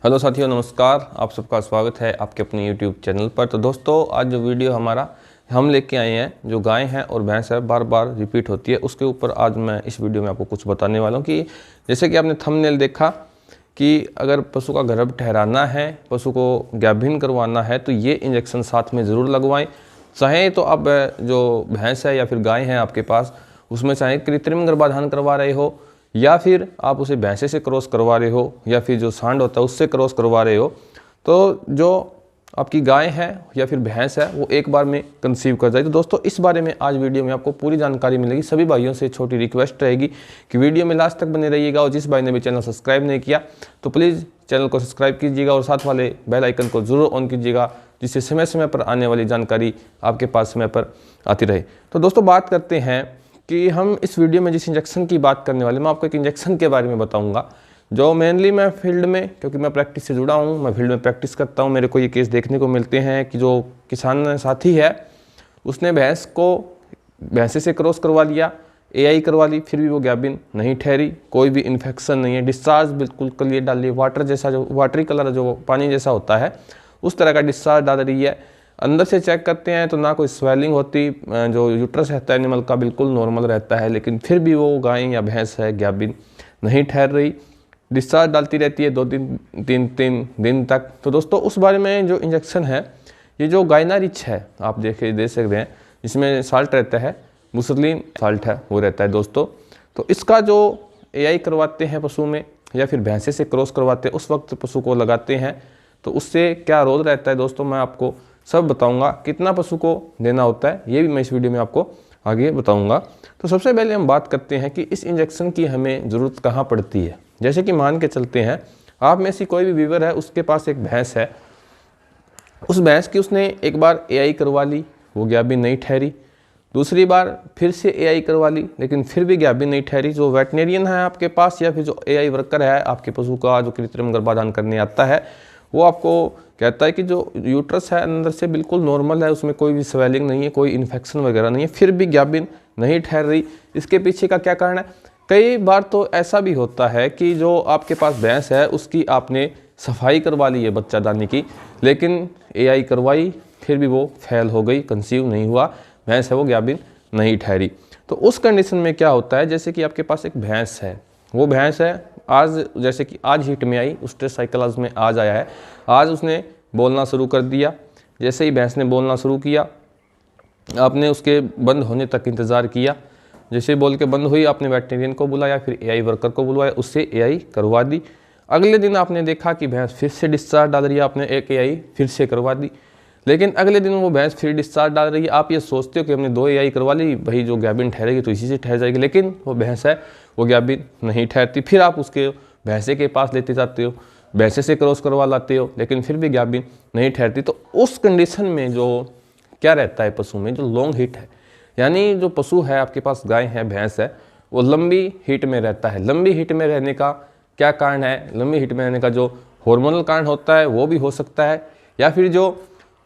Hello साथियों, नमस्कार। आप सबका स्वागत है आपके अपने यूट्यूब चैनल पर। तो दोस्तों, आज जो वीडियो हम लेके आए हैं, जो गाय है और भैंस है बार बार रिपीट होती है, उसके ऊपर आज मैं इस वीडियो में आपको कुछ बताने वाला हूँ कि जैसे कि आपने थंबनेल देखा कि अगर पशु का गर्भ ठहराना है, पशु को गाभिन करवाना है, तो ये इंजेक्शन साथ में ज़रूर लगवाएं। चाहे तो आप जो भैंस है या फिर गाय है आपके पास, उसमें चाहे कृत्रिम गर्भाधान करवा रहे हो या फिर आप उसे भैंसे से क्रॉस करवा रहे हो या फिर जो सांड होता है उससे क्रॉस करवा रहे हो, तो जो आपकी गाय है या फिर भैंस है वो एक बार में कंसीव कर जाए। तो दोस्तों, इस बारे में आज वीडियो में आपको पूरी जानकारी मिलेगी। सभी भाइयों से छोटी रिक्वेस्ट रहेगी कि वीडियो में लास्ट तक बने रहिएगा, और जिस भाई ने भी चैनल सब्सक्राइब नहीं किया तो प्लीज़ चैनल को सब्सक्राइब कीजिएगा और साथ वाले बेल आइकन को ज़रूर ऑन कीजिएगा, जिससे समय समय पर आने वाली जानकारी आपके पास समय पर आती रहे। तो दोस्तों, बात करते हैं कि हम इस वीडियो में जिस इंजेक्शन की बात करने वाले, मैं आपको एक इंजेक्शन के बारे में बताऊंगा जो मेनली मैं फील्ड में, क्योंकि मैं प्रैक्टिस से जुड़ा हूं, मैं फील्ड में प्रैक्टिस करता हूं, मेरे को ये केस देखने को मिलते हैं कि जो किसान साथी है उसने भैंस को भैंसे से क्रॉस करवा लिया, एआई करवा ली, फिर भी वो गाभिन नहीं ठहरी, कोई भी इन्फेक्शन नहीं है, डिस्चार्ज बिल्कुल क्लियर डाल रही है, वाटर जैसा जो वाटरी कलर जो पानी जैसा होता है उस तरह का डिस्चार्ज डाल रही है। अंदर से चेक करते हैं तो ना कोई स्वेलिंग होती, जो यूट्रस रहता है एनिमल का बिल्कुल नॉर्मल रहता है, लेकिन फिर भी वो गाय या भैंस है गाभिन नहीं ठहर रही, डिस्चार्ज डालती रहती है 2 दिन तक। तो दोस्तों, उस बारे में जो इंजेक्शन है, ये जो गायनारिच है आप दे सकते हैं, इसमें साल्ट रहता है, मुसरलिन साल्ट है वो रहता है दोस्तों। तो इसका जो एआई करवाते हैं पशु में या फिर भैंसे से क्रॉस करवाते हैं, उस वक्त पशु को लगाते हैं तो उससे क्या रोल रहता है दोस्तों, मैं आपको सब बताऊंगा। कितना पशु को देना होता है ये भी मैं इस वीडियो में आपको आगे बताऊंगा। तो सबसे पहले हम बात करते हैं कि इस इंजेक्शन की हमें ज़रूरत कहाँ पड़ती है। जैसे कि मान के चलते हैं, आप में से कोई भी व्यूअर है, उसके पास एक भैंस है, उस भैंस की उसने एक बार एआई करवा ली, वो गाभिन नहीं ठहरी, दूसरी बार फिर से एआई करवा ली, लेकिन फिर भी गाभिन नहीं ठहरी। जो वेटनेरियन है आपके पास या फिर जो एआई वर्कर है आपके पशु का, जो कृत्रिम गर्भाधान करने आता है, वो आपको कहता है कि जो यूट्रस है अंदर से बिल्कुल नॉर्मल है, उसमें कोई भी स्वेलिंग नहीं है, कोई इन्फेक्शन वगैरह नहीं है, फिर भी गाभिन नहीं ठहर रही। इसके पीछे का क्या कारण है? कई बार तो ऐसा भी होता है कि जो आपके पास भैंस है उसकी आपने सफाई करवा ली है बच्चादानी की, लेकिन एआई करवाई फिर भी वो फेल हो गई, कंसीव नहीं हुआ, भैंस है वो गाभिन नहीं ठहरी। तो उस कंडीशन में क्या होता है, जैसे कि आपके पास एक भैंस है, वो भैंस है आज, जैसे कि आज हीट में आई, उस टेस्ट साइकिल आज में आज आया है, आज उसने बोलना शुरू कर दिया। जैसे ही भैंस ने बोलना शुरू किया, आपने उसके बंद होने तक इंतज़ार किया। जैसे बोल के बंद हुई, आपने वेटनेरियन को बुलाया, फिर एआई वर्कर को बुलवाया, उससे एआई करवा दी। अगले दिन आपने देखा कि भैंस फिर से डिस्चार्ज डाल रही है, आपने एक एआई फिर से करवा दी, लेकिन अगले दिन वो भैंस फिर डिस्चार्ज डाल रही है। आप ये सोचते हो कि हमने 2 एआई करवा ली, भाई जो गाभिन ठहरेगी तो इसी से ठहर जाएगी, लेकिन वो भैंस है वो गाभिन नहीं ठहरती। फिर आप उसके भैंसे के पास लेते जाते हो, भैंसे से क्रॉस करवा लाते हो, लेकिन फिर भी गाभिन नहीं ठहरती। तो उस कंडीशन में जो क्या रहता है पशु में, जो लॉन्ग हीट है, यानी जो पशु है आपके पास, गाय है भैंस है, वो लंबी हीट में रहता है। लंबी हीट में रहने का क्या कारण है? लंबी हीट में रहने का जो हार्मोनल कारण होता है वो भी हो सकता है, या फिर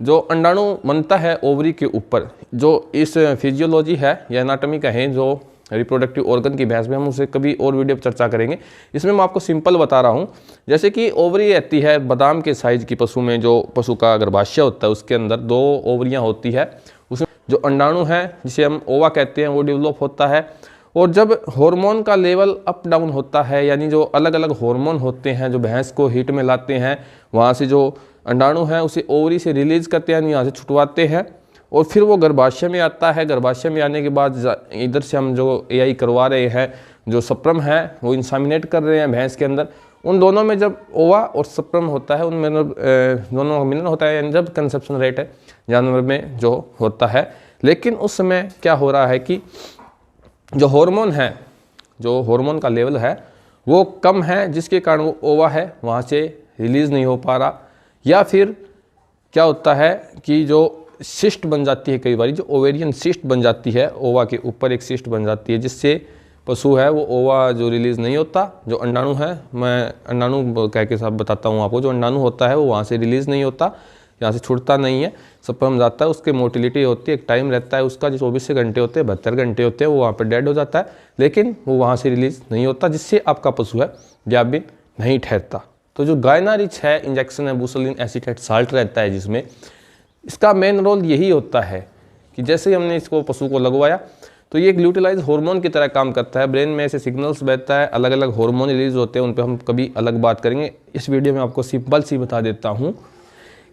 जो अंडाणु बनता है ओवरी के ऊपर, जो इस फिजियोलॉजी है या एनाटॉमी का है, जो रिप्रोडक्टिव ऑर्गन की भैंस में, हम उसे कभी और वीडियो पर चर्चा करेंगे। इसमें मैं आपको सिंपल बता रहा हूँ। जैसे कि ओवरी रहती है बादाम के साइज की पशु में, जो पशु का गर्भाशय होता है उसके अंदर 2 ओवरियाँ होती है, उसमें जो अंडाणु है जिसे हम ओवा कहते हैं वो डेवलप होता है। और जब हार्मोन का लेवल अप डाउन होता है, यानी जो अलग अलग हार्मोन होते हैं जो भैंस को हीट में लाते हैं, वहाँ से जो अंडाणु है उसे ओवरी से रिलीज करते हैं, यानी यहाँ से छुटवाते हैं, और फिर वो गर्भाशय में आता है। गर्भाशय में आने के बाद इधर से हम जो एआई करवा रहे हैं, जो सप्रम है वो इंसामिनेट कर रहे हैं भैंस के अंदर, उन दोनों में जब ओवा और सप्रम होता है, उनमें दोनों का मिलन होता है, यानी जब कंसेप्शन रेट है जानवर में जो होता है। लेकिन उस समय क्या हो रहा है कि जो हार्मोन है, जो हार्मोन का लेवल है वो कम है, जिसके कारण वो ओवा है वहाँ से रिलीज़ नहीं हो पा रहा। या फिर क्या होता है कि जो सिस्ट बन जाती है, कई बार जो ओवेरियन सिस्ट बन जाती है, ओवा के ऊपर एक सिस्ट बन जाती है, जिससे पशु है वो ओवा जो रिलीज़ नहीं होता, जो अंडाणु है, मैं अंडाणु कह के साथ बताता हूँ आपको, जो अंडाणु होता है वो वहाँ से रिलीज़ नहीं होता, यहाँ से छूटता नहीं है, सपर्म जाता है, उसके मोटिलिटी होती है, एक टाइम रहता है उसका, जो 24 घंटे होते हैं, 72 घंटे होते हैं, वो वहाँ पर डेड हो जाता है, लेकिन वो वहाँ से रिलीज़ नहीं होता, जिससे आपका पशु है गाभिन नहीं ठहरता। तो जो गायना रिच है इंजेक्शन है बुसरलिन एसीटेट साल्ट रहता है जिसमें, इसका मेन रोल यही होता है कि जैसे ही हमने इसको पशु को लगवाया तो ये ग्लूटिलाइज हार्मोन की तरह काम करता है। ब्रेन में ऐसे सिग्नल्स बहता है, अलग अलग हार्मोन रिलीज होते हैं, उन पर हम कभी अलग बात करेंगे। इस वीडियो में आपको सिंपल सी बता देता हूँ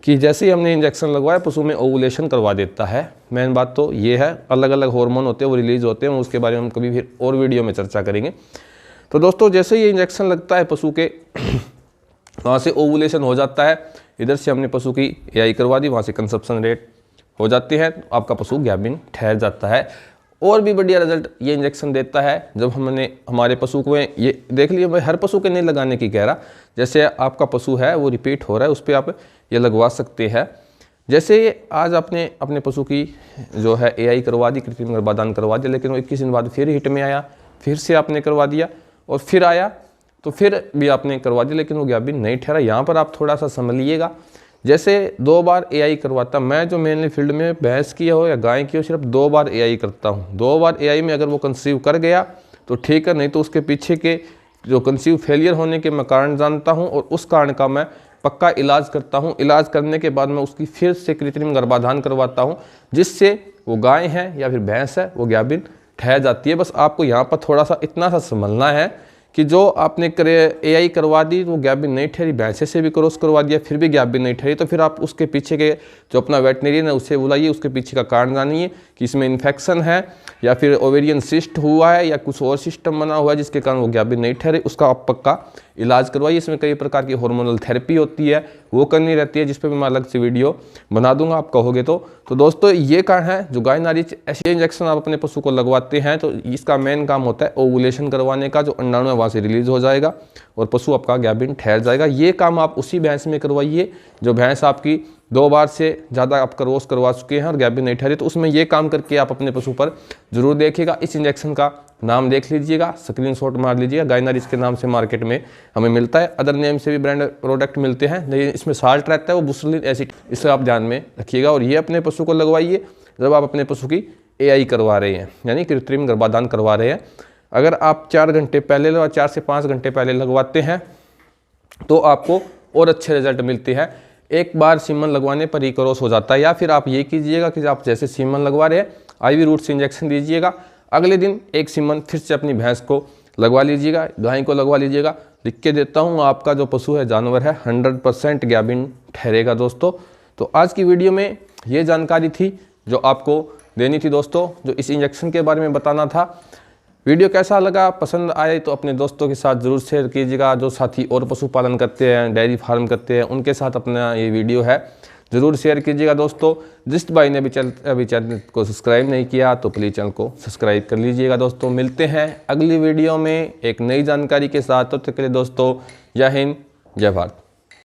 कि जैसे ही हमने इंजेक्शन लगवाया पशु में ओवुलेशन करवा देता है। मेन बात तो ये है, अलग अलग हार्मोन होते हैं वो रिलीज होते हैं, उसके बारे में हम कभी फिर और वीडियो में चर्चा करेंगे। तो दोस्तों जैसे ही इंजेक्शन लगता है पशु के वहाँ से ओवुलेशन हो जाता है, इधर से हमने पशु की एआई करवा दी, वहाँ से कंसेप्शन रेट हो जाती है, आपका पशु गाभिन ठहर जाता है। और भी बढ़िया रिजल्ट ये इंजेक्शन देता है जब हमने हमारे पशु को, ये देख लिया मैं हर पशु के नहीं लगाने की कह रहा, जैसे आपका पशु है वो रिपीट हो रहा है उस पर आप ये लगवा सकते हैं। जैसे आज आपने अपने पशु की जो है एआई करवा दी, कृत्रिम गर्भाधान करवा दिया, लेकिन वो 21 दिन बाद फिर हिट में आया, फिर से आपने करवा दिया और फिर आया तो फिर भी आपने करवा दिया, लेकिन वो गाभिन नहीं ठहरा। यहाँ पर आप थोड़ा सा समझिएगा। जैसे 2 बार एआई करवाता, मैं जो मेनली फील्ड में भैंस की हो या गाय की हो सिर्फ 2 बार एआई करता हूँ। 2 बार एआई में अगर वो कंसीव कर गया तो ठीक है, नहीं तो उसके पीछे के जो कंसीव फेलियर होने के मैं कारण जानता हूँ और उस कारण का मैं पक्का इलाज करता हूँ। इलाज करने के बाद मैं उसकी फिर से कृत्रिम गर्भाधान करवाता हूँ, जिससे वो गाय है या फिर भैंस है वो गाभिन ठहर जाती है। बस आपको यहाँ पर थोड़ा सा इतना सा समझना है कि जो आपने एआई करवा दी वो गाभिन नहीं ठहरी, भैंसे से भी क्रॉस करवा दिया फिर भी गाभिन नहीं ठहरी, तो फिर आप उसके पीछे के जो अपना वेटनेरियन है उससे बुलाइए, उसके पीछे का कारण जानिए कि इसमें इन्फेक्शन है या फिर ओवेरियन सिस्ट हुआ है या कुछ और सिस्टम बना हुआ है जिसके कारण वो गाभिन नहीं ठहरे, उसका आप पक्का इलाज करवाइए। इसमें कई प्रकार की हार्मोनल थेरेपी होती है, वो करनी रहती है, जिस पर मैं अलग से वीडियो बना दूंगा आप कहोगे तो दोस्तों ये कारण है जो गायना रिच ऐसे इंजेक्शन आप अपने पशु को लगवाते हैं तो इसका मेन काम होता है ओवुलेशन करवाने का, जो अंडाणु है वहाँ से रिलीज हो जाएगा और पशु आपका गाभिन ठहर जाएगा। ये काम आप उसी भैंस में करवाइए जो भैंस आपकी 2 बार से ज़्यादा आप क्रॉस करवा चुके हैं और गाभिन नहीं ठहरे, तो उसमें ये काम करके आप अपने पशु पर जरूर देखिएगा। इस इंजेक्शन का नाम देख लीजिएगा, स्क्रीनशॉट मार लीजिएगा, गायना रिच के नाम से मार्केट में हमें मिलता है, अदर नेम से भी ब्रांड प्रोडक्ट मिलते हैं, लेकिन इसमें साल्ट रहता है वो बुसरलिन एसिड, इसे आप ध्यान में रखिएगा। और ये अपने पशु को लगवाइए जब आप अपने पशु की एआई करवा रहे हैं, यानी कृत्रिम गर्भाधान करवा रहे हैं। अगर आप 4 घंटे पहले या 4 से 5 घंटे पहले लगवाते हैं तो आपको और अच्छे रिजल्ट मिलते हैं। एक बार सीमन लगवाने पर ही क्रॉस हो जाता है, या फिर आप ये कीजिएगा कि आप जैसे सीमन लगवा रहे हैं आईवी रूट से इंजेक्शन दीजिएगा, अगले दिन एक सीमन फिर से अपनी भैंस को लगवा लीजिएगा, गाय को लगवा लीजिएगा। लिख के देता हूँ आपका जो पशु है जानवर है 100% गाभिन ठहरेगा दोस्तों। तो आज की वीडियो में ये जानकारी थी जो आपको देनी थी दोस्तों, जो इस इंजेक्शन के बारे में बताना था। वीडियो कैसा लगा, पसंद आए तो अपने दोस्तों के साथ ज़रूर शेयर कीजिएगा। जो साथी और पशुपालन करते हैं, डेयरी फार्म करते हैं, उनके साथ अपना ये वीडियो है ज़रूर शेयर कीजिएगा दोस्तों। जिस भाई ने अभी चैनल को सब्सक्राइब नहीं किया तो प्लीज़ चैनल को सब्सक्राइब कर लीजिएगा दोस्तों। मिलते हैं अगली वीडियो में एक नई जानकारी के साथ, तब तक के लिए दोस्तों जय हिंद जय भारत।